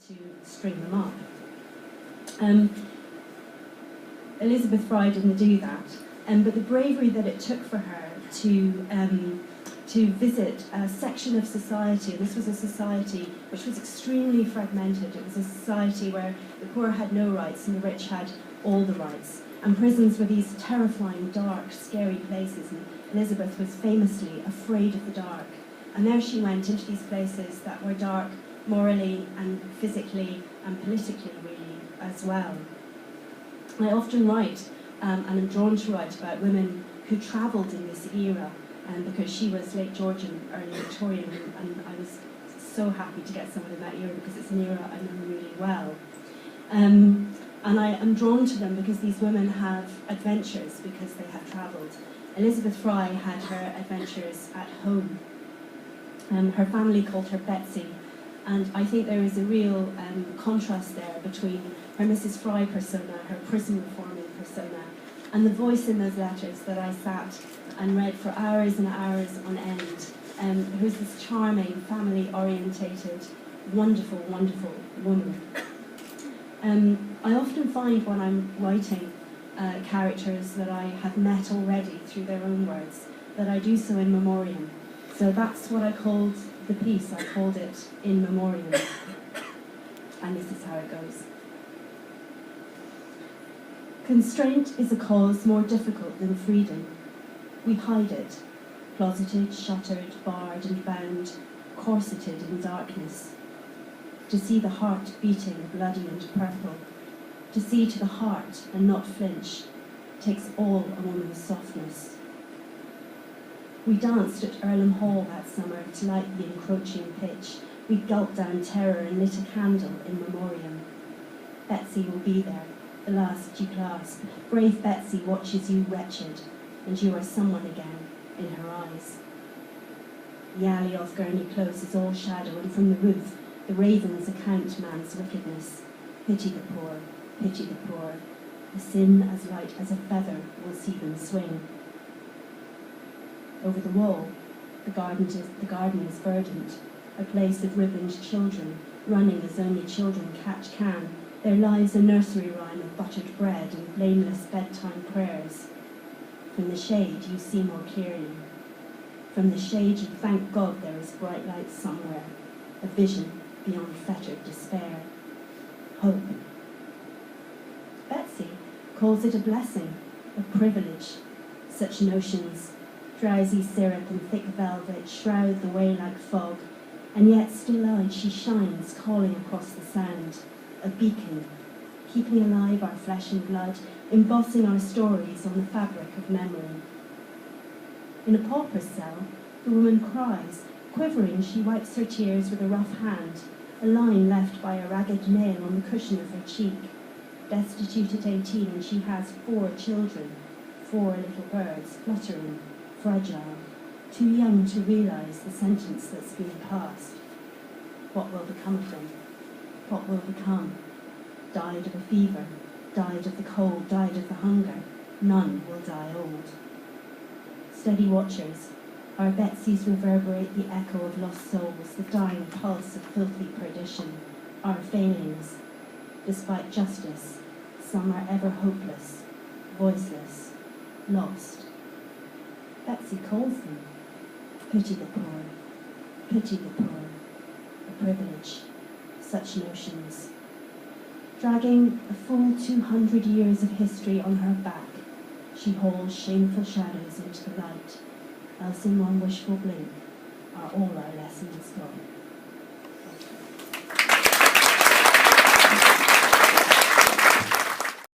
to string them up. Elizabeth Fry didn't do that, but the bravery that it took for her to visit a section of society, and this was a society which was extremely fragmented. It was a society where the poor had no rights and the rich had all the rights. And prisons were these terrifying, dark, scary places, and Elizabeth was famously afraid of the dark. And there she went into these places that were dark morally and physically and politically, really, as well. I often write, and I'm drawn to write about women who travelled in this era, because she was late Georgian, early Victorian, and I was so happy to get someone in that era because it's an era I know really well. And I am drawn to them because these women have adventures because they have travelled. Elizabeth Fry had her adventures at home. Her family called her Betsy, and I think there is a real contrast there between her Mrs. Fry persona, her prison reforming persona, and the voice in those letters that I sat and read for hours and hours on end, who's this charming, family-orientated, wonderful, wonderful woman. I often find when I'm writing characters that I have met already through their own words, that I do so in memoriam. So that's what I called the piece. I called it In Memoriam. And this is how it goes. Constraint is a cause more difficult than freedom. We hide it, closeted, shuttered, barred and bound, corseted in darkness. To see the heart beating bloody and purple, to see to the heart and not flinch, takes all a woman's softness. We danced at Earlham Hall that summer to light the encroaching pitch. We gulped down terror and lit a candle in memoriam. Betsy will be there, the last you clasp. Brave Betsy watches you wretched, and you are someone again in her eyes. The alley off Gurney Close is all shadow, and from the roof the ravens account man's wickedness. Pity the poor, pity the poor. A sin as light as a feather will see them swing. Over the wall, the garden is verdant, a place of ribboned children, running as only children can, their lives a nursery rhyme of buttered bread and blameless bedtime prayers. From the shade you see more clearly. From the shade you thank God there is bright light somewhere, a vision beyond fettered despair. Hope. Betsy calls it a blessing, a privilege. Such notions, drowsy syrup and thick velvet, shroud the way like fog, and yet still-eyed she shines, calling across the sand, a beacon, keeping alive our flesh and blood, embossing our stories on the fabric of memory. In a pauper's cell, the woman cries. Quivering, she wipes her tears with a rough hand, a line left by a ragged nail on the cushion of her cheek. Destitute at 18, and she has 4 children, 4 little birds, fluttering, fragile, too young to realise the sentence that's been passed. What will become of them? What will become? Died of a fever, died of the cold, died of the hunger. None will die old. Steady watchers, our Betsy's reverberate the echo of lost souls, the dying pulse of filthy perdition, our failings. Despite justice, some are ever hopeless, voiceless, lost. Betsy calls them. Pity the poor, pity the poor. A privilege, such notions. Dragging a full 200 years of history on her back, she hauls shameful shadows into the light, else in one wishful blink are all our lessons gone.